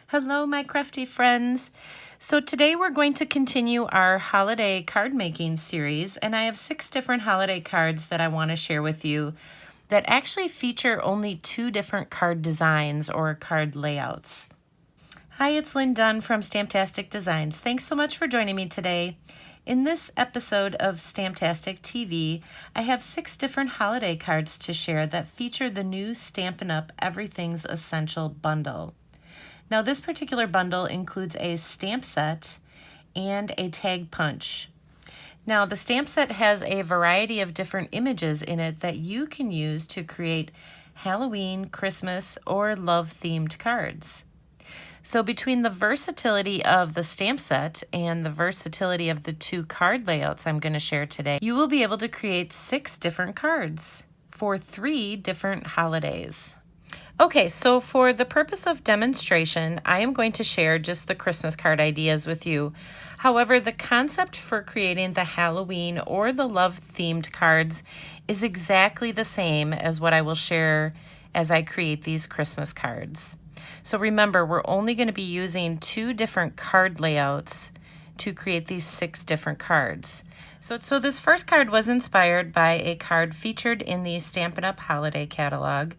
Hello, my crafty friends. So today we're going to continue our holiday card making series, and I have 6 different holiday cards that I want to share with you that actually feature only 2 different card designs or card layouts. Hi, it's Lynn Dunn from Stamptastic Designs. Thanks so much for joining me today. In this episode of Stamptastic TV, I have 6 different holiday cards to share that feature the new Stampin' Up! Everything's Essential bundle. Now, this particular bundle includes a stamp set and a tag punch. Now, the stamp set has a variety of different images in it that you can use to create Halloween, Christmas, or love-themed cards. So between the versatility of the stamp set and the versatility of the 2 card layouts I'm going to share today, you will be able to create 6 different cards for 3 different holidays. Okay, so for the purpose of demonstration, I am going to share just the Christmas card ideas with you. However, the concept for creating the Halloween or the love-themed cards is exactly the same as what I will share as I create these Christmas cards. So remember, we're only going to be using 2 different card layouts to create these 6 different cards. So this first card was inspired by a card featured in the Stampin' Up! Holiday catalog.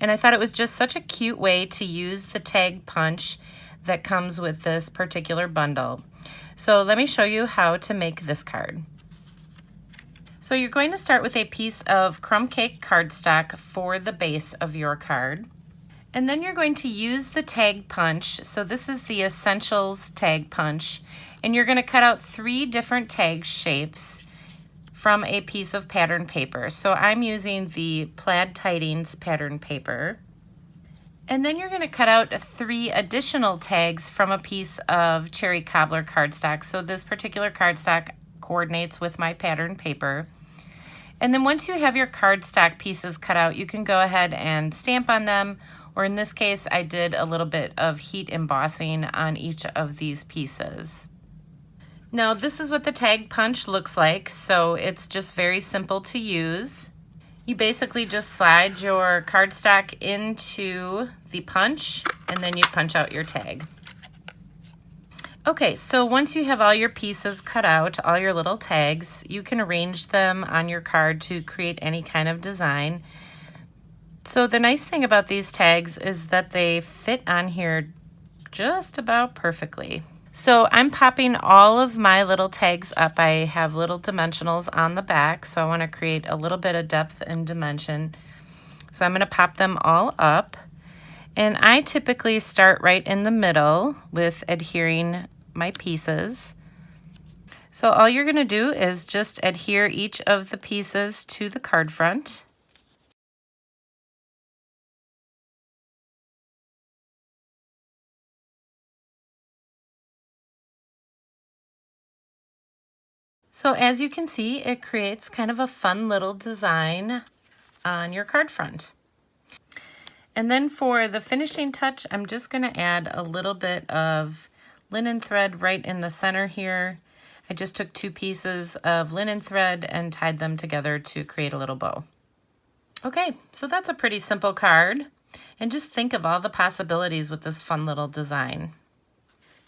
And I thought it was just such a cute way to use the tag punch that comes with this particular bundle. So let me show you how to make this card. So you're going to start with a piece of crumb cake cardstock for the base of your card. And then you're going to use the tag punch. So this is the Essentials tag punch. And you're going to cut out 3 different tag shapes from a piece of pattern paper. So I'm using the Plaid Tidings pattern paper. And then you're going to cut out 3 additional tags from a piece of cherry cobbler cardstock. So this particular cardstock coordinates with my pattern paper. And then once you have your cardstock pieces cut out, you can go ahead and stamp on them, or in this case, I did a little bit of heat embossing on each of these pieces. Now, this is what the tag punch looks like, so it's just very simple to use. You basically just slide your cardstock into the punch, and then you punch out your tag. Okay, so once you have all your pieces cut out, all your little tags, you can arrange them on your card to create any kind of design. So the nice thing about these tags is that they fit on here just about perfectly. So I'm popping all of my little tags up. I have little dimensionals on the back, so I want to create a little bit of depth and dimension. So I'm going to pop them all up. And I typically start right in the middle with adhering my pieces. So all you're going to do is just adhere each of the pieces to the card front. So as you can see, it creates kind of a fun little design on your card front. And then for the finishing touch, I'm just going to add a little bit of linen thread right in the center here. I just took 2 pieces of linen thread and tied them together to create a little bow. Okay, so that's a pretty simple card. And just think of all the possibilities with this fun little design.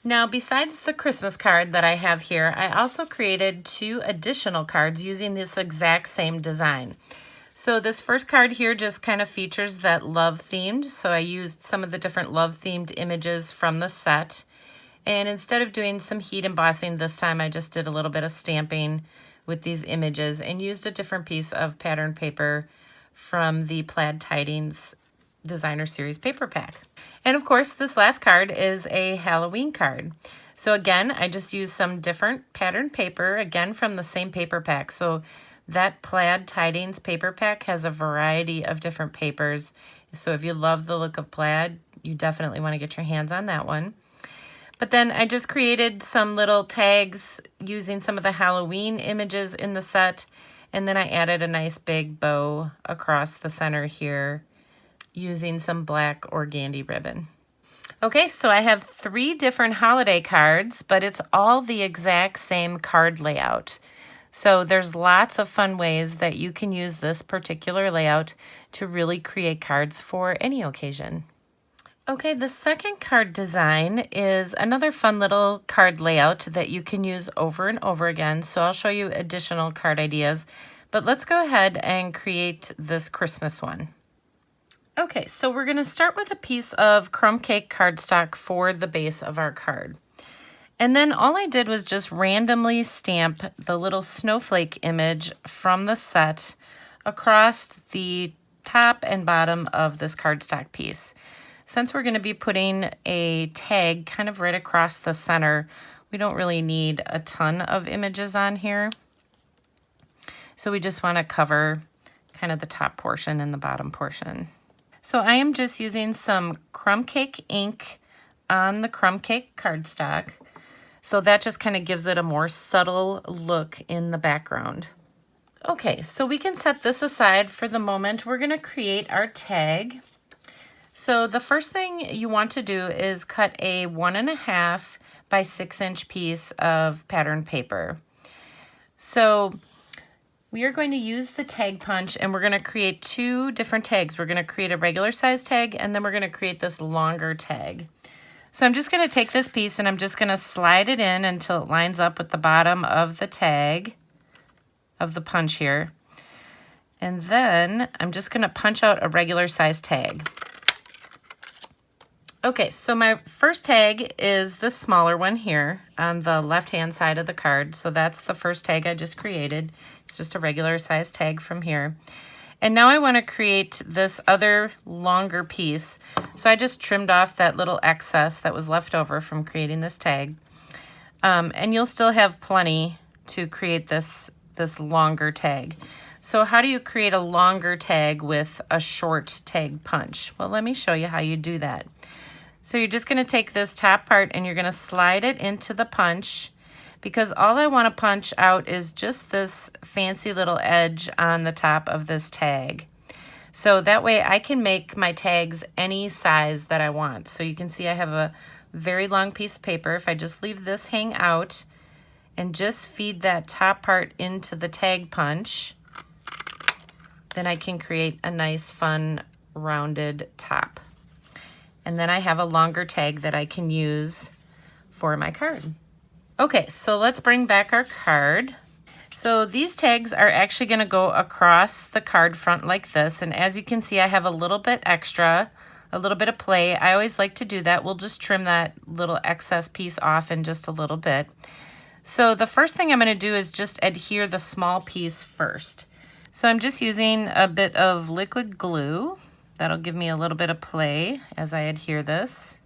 Now, besides the Christmas card that I have here, I also created 2 additional cards using this exact same design. So this first card here just kind of features that love themed. So I used some of the different love themed images from the set. And instead of doing some heat embossing this time, I just did a little bit of stamping with these images and used a different piece of pattern paper from the Plaid Tidings Designer Series paper pack. And of course, this last card is a Halloween card. So again, I just used some different pattern paper, again from the same paper pack. So that Plaid Tidings paper pack has a variety of different papers. So if you love the look of plaid, you definitely want to get your hands on that one. But then I just created some little tags using some of the Halloween images in the set. And then I added a nice big bow across the center here using some black organdy ribbon. Okay, so I have 3 different holiday cards, but it's all the exact same card layout. So there's lots of fun ways that you can use this particular layout to really create cards for any occasion. Okay, the second card design is another fun little card layout that you can use over and over again. So I'll show you additional card ideas, but let's go ahead and create this Christmas one. Okay, so we're going to start with a piece of crumb cake cardstock for the base of our card. And then all I did was just randomly stamp the little snowflake image from the set across the top and bottom of this cardstock piece. Since we're going to be putting a tag kind of right across the center, we don't really need a ton of images on here. So we just want to cover kind of the top portion and the bottom portion. So I am just using some crumb cake ink on the crumb cake cardstock. So that just kind of gives it a more subtle look in the background. Okay, so we can set this aside for the moment. We're going to create our tag. So the first thing you want to do is cut a 1.5 by 6 inch piece of pattern paper. So we are going to use the tag punch and we're going to create two different tags. We're going to create a regular size tag and then we're going to create this longer tag. So I'm just going to take this piece and I'm just going to slide it in until it lines up with the bottom of the tag of the punch here. And then I'm just going to punch out a regular size tag. Okay, so my first tag is the smaller one here on the left-hand side of the card. So that's the first tag I just created. It's just a regular size tag from here. And now I want to create this other longer piece. So I just trimmed off that little excess that was left over from creating this tag. And you'll still have plenty to create this longer tag. So how do you create a longer tag with a short tag punch? Well, let me show you how you do that. So you're just going to take this top part and you're going to slide it into the punch, because all I want to punch out is just this fancy little edge on the top of this tag. So that way I can make my tags any size that I want. So you can see I have a very long piece of paper. If I just leave this hang out and just feed that top part into the tag punch, then I can create a nice fun rounded top. And then I have a longer tag that I can use for my card. Okay, so let's bring back our card. So these tags are actually going to go across the card front like this. And as you can see, I have a little bit extra, a little bit of play. I always like to do that. We'll just trim that little excess piece off in just a little bit. So the first thing I'm going to do is just adhere the small piece first. So I'm just using a bit of liquid glue. That'll give me a little bit of play as I adhere this.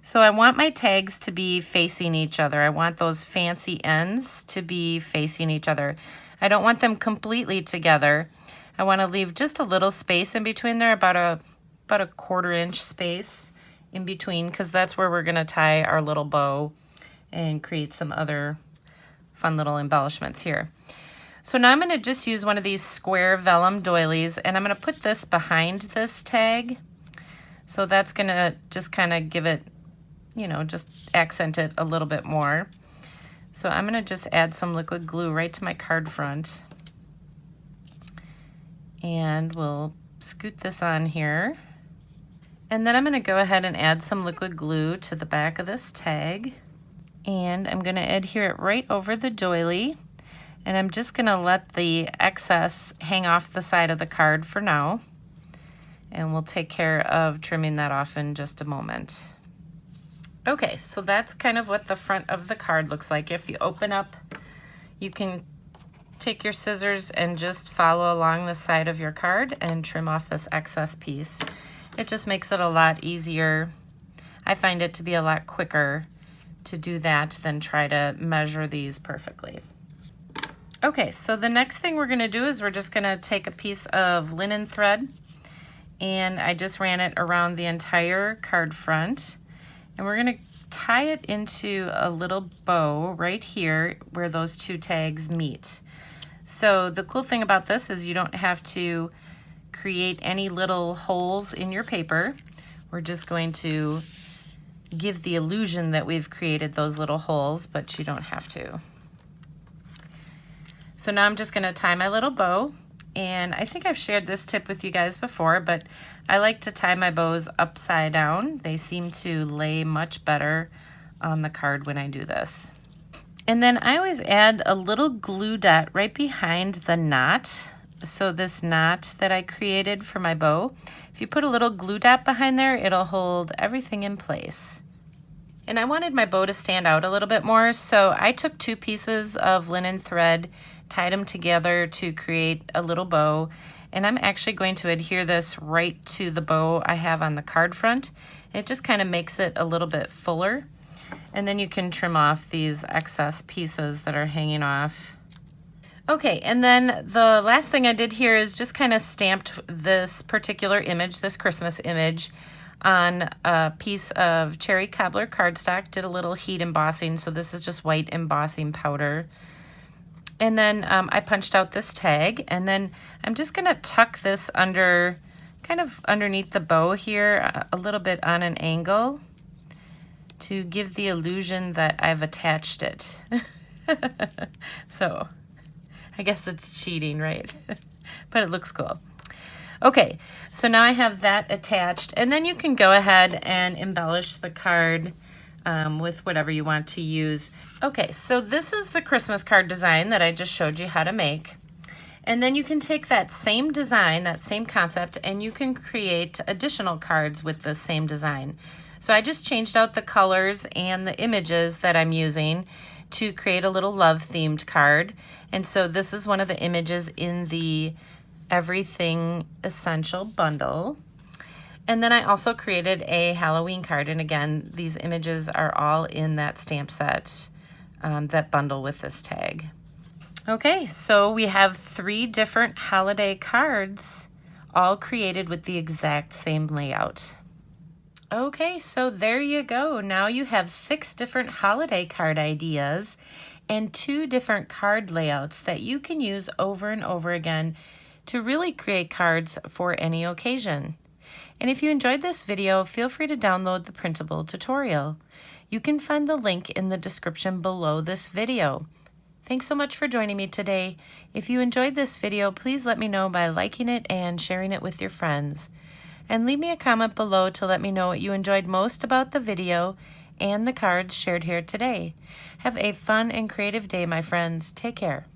So I want my tags to be facing each other. I want those fancy ends to be facing each other. I don't want them completely together. I want to leave just a little space in between there, about a 1/4 inch space in between, because that's where we're going to tie our little bow and create some other fun little embellishments here. So now I'm going to just use one of these square vellum doilies and I'm going to put this behind this tag. So that's going to just kind of give it, you know, just accent it a little bit more. So I'm going to just add some liquid glue right to my card front. And we'll scoot this on here. And then I'm going to go ahead and add some liquid glue to the back of this tag. And I'm going to adhere it right over the doily. And I'm just going to let the excess hang off the side of the card for now. And we'll take care of trimming that off in just a moment. Okay, so that's kind of what the front of the card looks like. If you open up, you can take your scissors and just follow along the side of your card and trim off this excess piece. It just makes it a lot easier. I find it to be a lot quicker to do that than try to measure these perfectly. Okay, so the next thing we're going to do is we're just going to take a piece of linen thread, and I just ran it around the entire card front, and we're going to tie it into a little bow right here where those two tags meet. So the cool thing about this is you don't have to create any little holes in your paper. We're just going to give the illusion that we've created those little holes, but you don't have to. So now I'm just going to tie my little bow, And I think I've shared this tip with you guys before, but I like to tie my bows upside down. They seem to lay much better on the card when I do this. And then I always add a little glue dot right behind the knot. So this knot that I created for my bow, if you put a little glue dot behind there, it'll hold everything in place. And I wanted my bow to stand out a little bit more, so I took 2 pieces of linen thread, tied them together to create a little bow, and I'm actually going to adhere this right to the bow I have on the card front. It just kind of makes it a little bit fuller, and then you can trim off these excess pieces that are hanging off. Okay, and then the last thing I did here is just kind of stamped this particular image, this Christmas image, on a piece of cherry cobbler cardstock. Did a little heat embossing, so this is just white embossing powder. And then I punched out this tag, and then I'm just gonna tuck this under, kind of underneath the bow here, a little bit on an angle to give the illusion that I've attached it. So I guess it's cheating, right? But it looks cool. Okay, so now I have that attached, and then you can go ahead and embellish the card with whatever you want to use. Okay, so this is the Christmas card design that I just showed you how to make. And then you can take that same design, that same concept, and you can create additional cards with the same design. So I just changed out the colors and the images that I'm using to create a little love themed card. And so this is one of the images in the Everything Essential bundle. And then I also created a Halloween card, and again, these images are all in that stamp set, that bundle with this tag. Okay, so we have 3 different holiday cards, all created with the exact same layout. Okay, so there you go. Now you have 6 different holiday card ideas and 2 different card layouts that you can use over and over again to really create cards for any occasion. And if you enjoyed this video, feel free to download the printable tutorial. You can find the link in the description below this video. Thanks so much for joining me today. If you enjoyed this video, please let me know by liking it and sharing it with your friends. And leave me a comment below to let me know what you enjoyed most about the video and the cards shared here today. Have a fun and creative day, my friends. Take care.